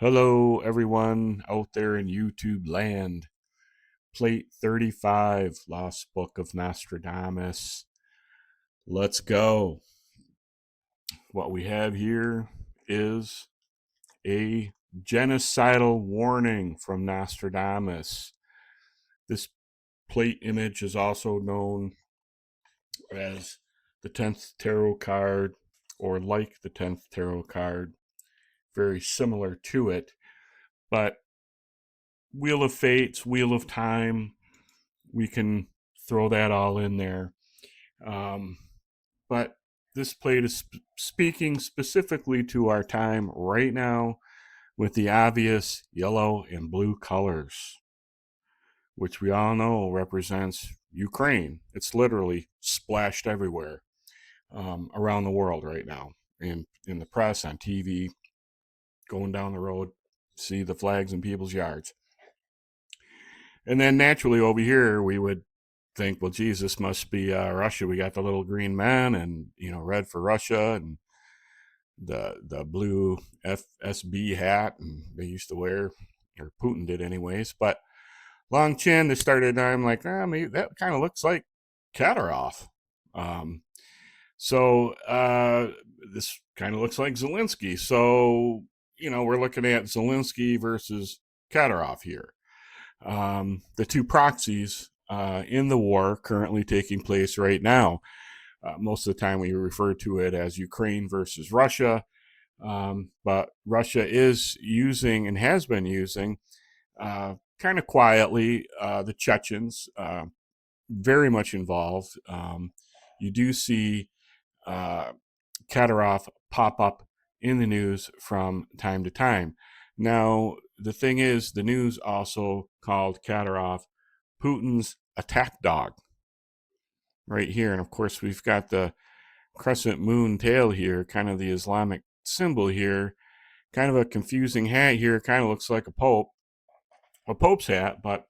Hello, everyone out there in YouTube land. Plate 35, Lost Book of Nostradamus. Let's go. What we have here is a genocidal warning from Nostradamus. This plate image is also known as the 10th tarot card, or like the 10th tarot card, very similar to it. But Wheel of Fates, Wheel of Time, we can throw that all in there. Um, but this plate is speaking specifically to our time right now with the obvious yellow and blue colors, which we all know represents Ukraine. It's literally splashed everywhere around the world right now, in the press, on TV, going down the road, see the flags in people's yards. And then naturally over here, we would think, well, Jesus must be Russia. We got the little green man, and red for Russia, and the blue FSB hat, and they used to wear, or Putin did anyways. But long chin, they started. I'm like, maybe that kind of looks like Kadyrov. Um, so this kind of looks like Zelensky. So we're looking at Zelensky versus Kadyrov here. The two proxies in the war currently taking place right now. Most of the time we refer to it as Ukraine versus Russia, but Russia is using and has been using kind of quietly the Chechens, very much involved. You do see Kadyrov pop up in the news from time to time. Now, the thing is, the news also called Kadyrov Putin's attack dog right here. And of course, we've got the crescent moon tail here, kind of the Islamic symbol here, kind of a confusing hat here, kind of looks like a pope's hat. But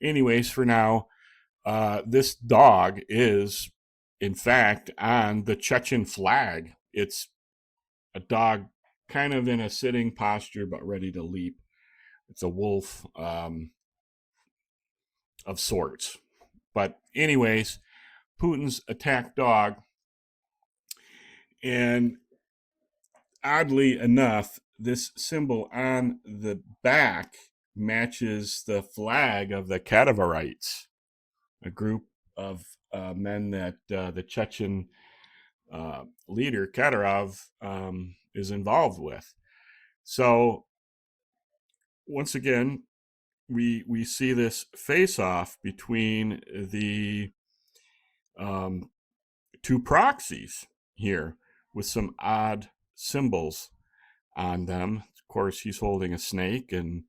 anyways, for now, this dog is, in fact, on the Chechen flag. It's a dog kind of in a sitting posture, but ready to leap. It's a wolf of sorts. But anyways, Putin's attack dog. And oddly enough, this symbol on the back matches the flag of the Kadavarites, a group of men that the Chechen leader Kadyrov is involved with. So once again, we see this face-off between the two proxies here with some odd symbols on them. Of course, he's holding a snake, and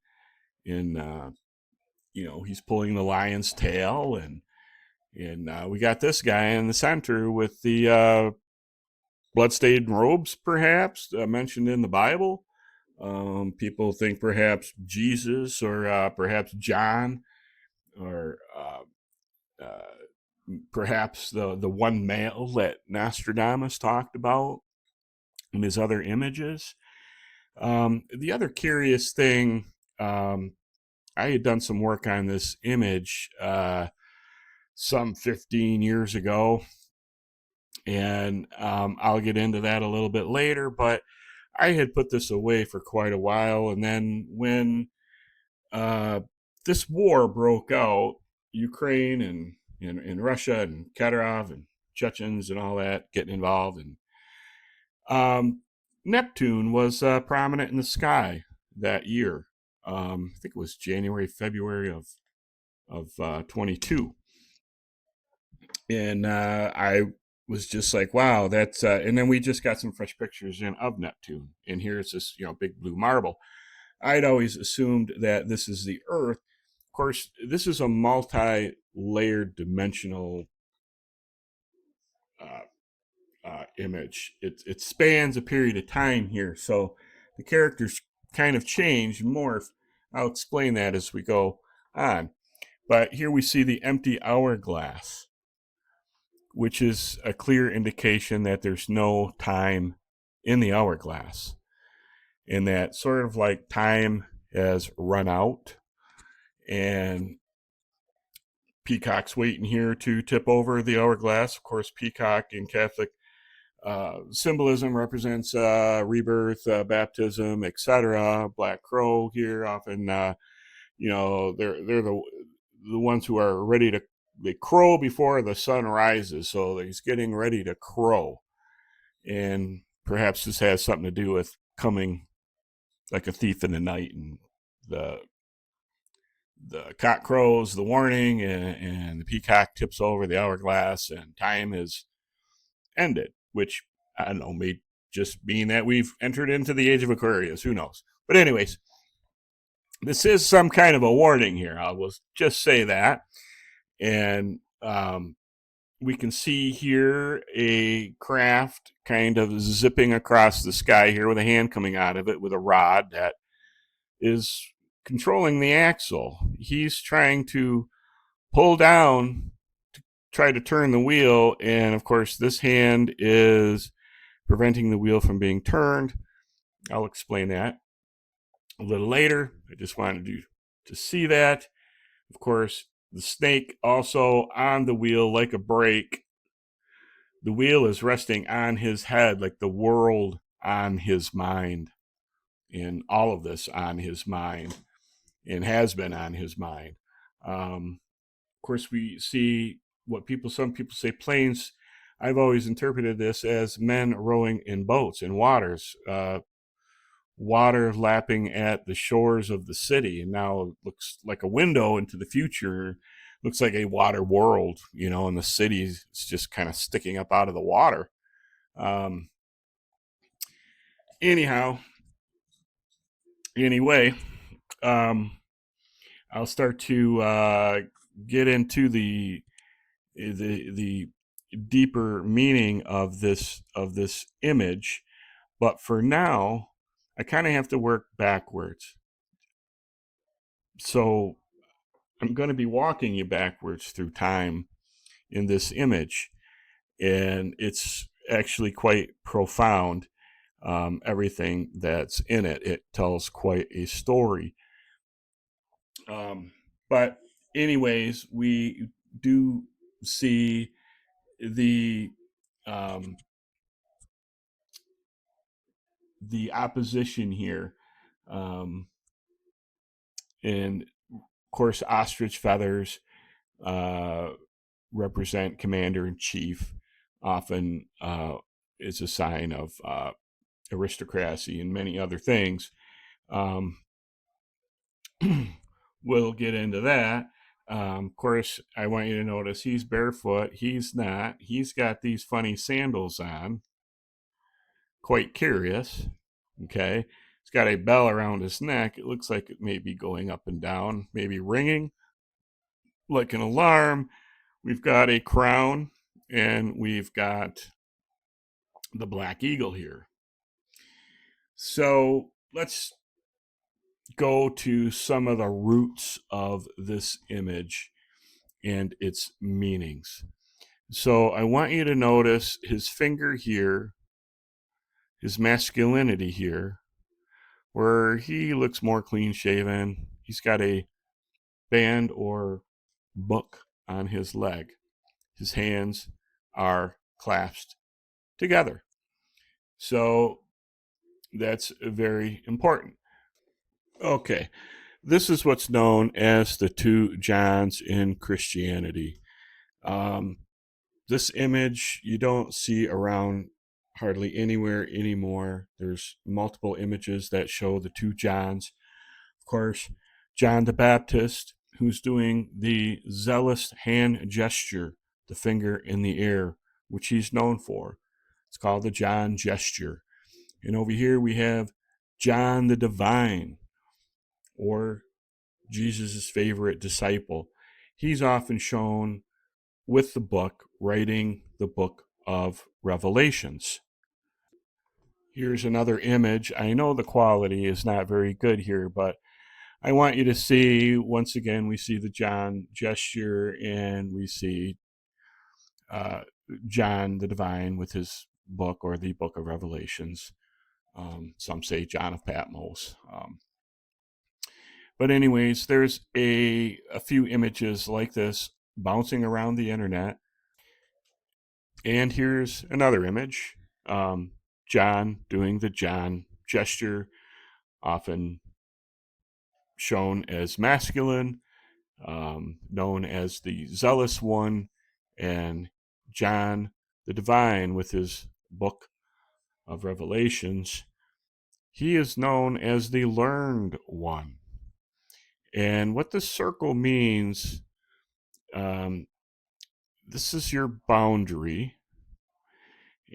he's pulling the lion's tail, and we got this guy in the center with the bloodstained robes, perhaps mentioned in the Bible. People think perhaps Jesus, or perhaps John, or perhaps the one male that Nostradamus talked about in his other images. The other curious thing, I had done some work on this image some 15 years ago, and I'll get into that a little bit later, but I had put this away for quite a while. And then when this war broke out, Ukraine and Russia and Kadyrov and Chechens and all that getting involved, and Neptune was prominent in the sky that year. I think it was January, February of 22, and I was just like, wow, that's. And then we just got some fresh pictures in of Neptune, and here's this big blue marble. I'd always assumed that this is the Earth. Of course, this is a multi-layered dimensional image. It spans a period of time here, so the characters kind of change and morph. I'll explain that as we go on. But here we see the empty hourglass, which is a clear indication that there's no time in the hourglass. in that sort of like time has run out, and Peacock's waiting here to tip over the hourglass. Of course, Peacock in Catholic symbolism represents rebirth, baptism, etc. Black crow here often, they're the ones who are ready to, they crow before the sun rises. So he's getting ready to crow, and perhaps this has something to do with coming like a thief in the night, and the the cock crows the warning, and the peacock tips over the hourglass, and time is ended, which I don't know, may just mean that we've entered into the age of Aquarius. Who knows? But, anyways, this is some kind of a warning here. I will just say that. And we can see here a craft kind of zipping across the sky here with a hand coming out of it with a rod that is controlling the axle. He's trying to pull down to try to turn the wheel, and of course this hand is preventing the wheel from being turned. I'll explain that a little later. I just wanted you to see that. Of course, the snake also on the wheel like a brake. The wheel is resting on his head, like the world on his mind, and all of this on his mind, and has been on his mind. Of course, we see what some people say planes. I've always interpreted this as men rowing in boats in waters, water lapping at the shores of the city. And now it looks like a window into the future. Looks like a water world, and the city is just kind of sticking up out of the water. Um, anyhow, anyway, um, I'll start to get into the deeper meaning of this image, but for now, I kind of have to work backwards. So I'm going to be walking you backwards through time in this image, and it's actually quite profound. Everything that's in it, it tells quite a story. But anyways, we do see um, the opposition here, and of course, ostrich feathers uh, represent commander in chief. Often is a sign of aristocracy and many other things. Um, we'll get into that. Of course, I want you to notice he's barefoot. He's not. He's got these funny sandals on. Quite curious. Okay. He's got a bell around his neck. It looks like it may be going up and down, maybe ringing like an alarm. We've got a crown, and we've got the black eagle here. So let's go to some of the roots of this image and its meanings. So I want you to notice his finger here, his masculinity here, where he looks more clean shaven. He's got a band or book on his leg. His hands are clasped together. So that's very important. Okay, this is what's known as the two Johns in Christianity. Um, this image you don't see around hardly anywhere anymore. There's multiple images that show the two Johns. Of course, John the Baptist, who's doing the zealous hand gesture, the finger in the air, which he's known for. It's called the John gesture. And over here we have John the Divine, or Jesus' favorite disciple. He's often shown with the book, writing the book of Revelations. Here's another image. I know the quality is not very good here, but I want you to see, once again, we see the John gesture, and we see John the Divine with his book, or the book of Revelations. Some say John of Patmos. But anyways, there's a few images like this bouncing around the internet. And here's another image. John doing the John gesture, often shown as masculine, known as the zealous one, and John the divine with his book of Revelations, he is known as the learned one. And what this circle means, this is your boundary,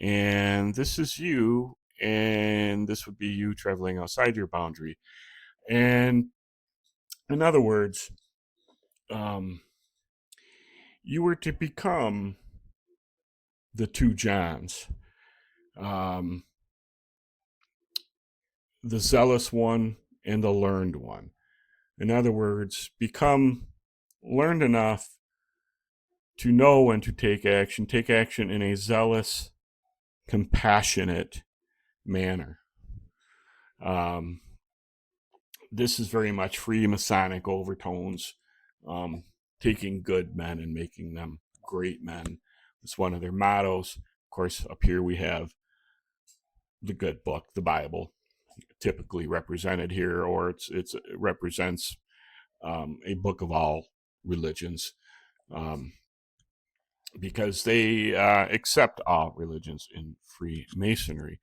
and this is you, and this would be you traveling outside your boundary. And in other words, you were to become the two Johns, um, the zealous one and the learned one. In other words, become learned enough to know when to take action in a zealous, compassionate manner. This is very much free Masonic overtones, taking good men and making them great men. It's one of their mottos. Of course, up here we have the good book, the Bible, typically represented here, or it represents a book of all religions, because they accept all religions in Freemasonry.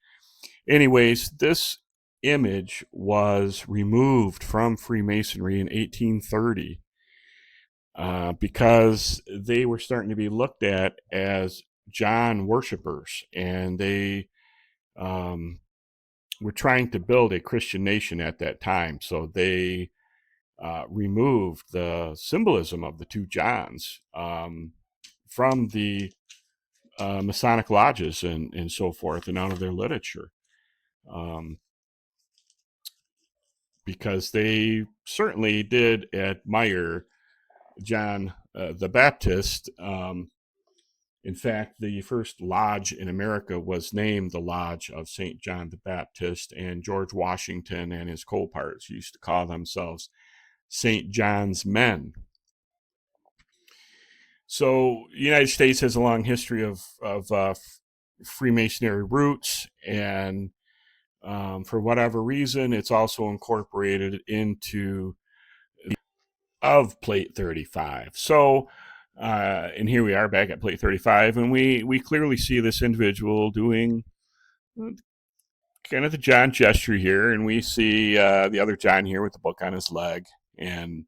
Anyways, this image was removed from Freemasonry in 1830 because they were starting to be looked at as John worshippers, and they were trying to build a Christian nation at that time. So they removed the symbolism of the two Johns from the Masonic lodges and so forth, and out of their literature, because they certainly did admire John the Baptist. In fact, the first lodge in America was named the Lodge of St. John the Baptist, and George Washington and his co-parts used to call themselves St. John's Men. So the United States has a long history of Freemasonry roots, and for whatever reason, it's also incorporated into of plate 35. So, and here we are back at plate 35, and we clearly see this individual doing kind of the John gesture here, and we see the other John here with the book on his leg and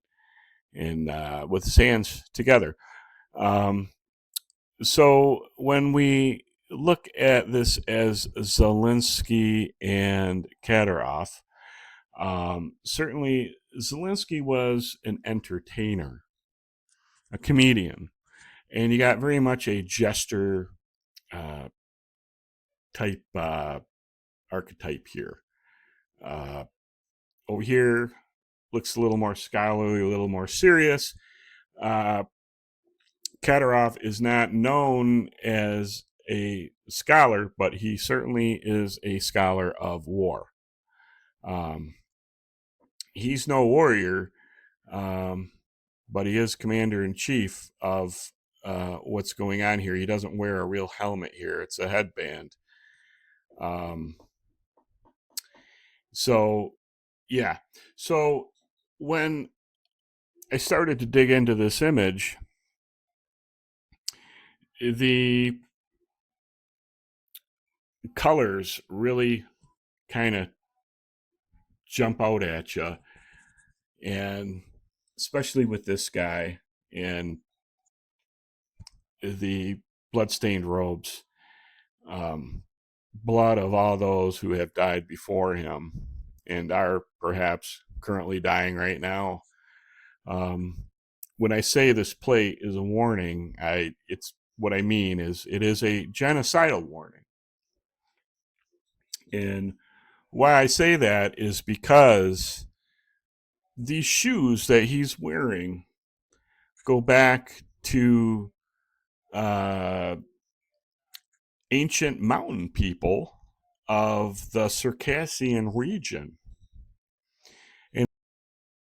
with his hands together. So when we look at this as Zelensky and Kadyrov, certainly Zelensky was an entertainer, a comedian, and you got very much a jester type archetype here. Over here looks a little more scholarly, a little more serious. Kadyrov is not known as a scholar, but he certainly is a scholar of war. He's no warrior, but he is commander-in-chief of what's going on here. He doesn't wear a real helmet here. It's a headband. So, yeah. So when I started to dig into this image, the colors really kind of jump out at you, and especially with this guy and the bloodstained robes, blood of all those who have died before him and are perhaps currently dying right now. When I say this plate is a warning, it's what I mean is it is a genocidal warning. And why I say that is because these shoes that he's wearing go back to ancient mountain people of the Circassian region.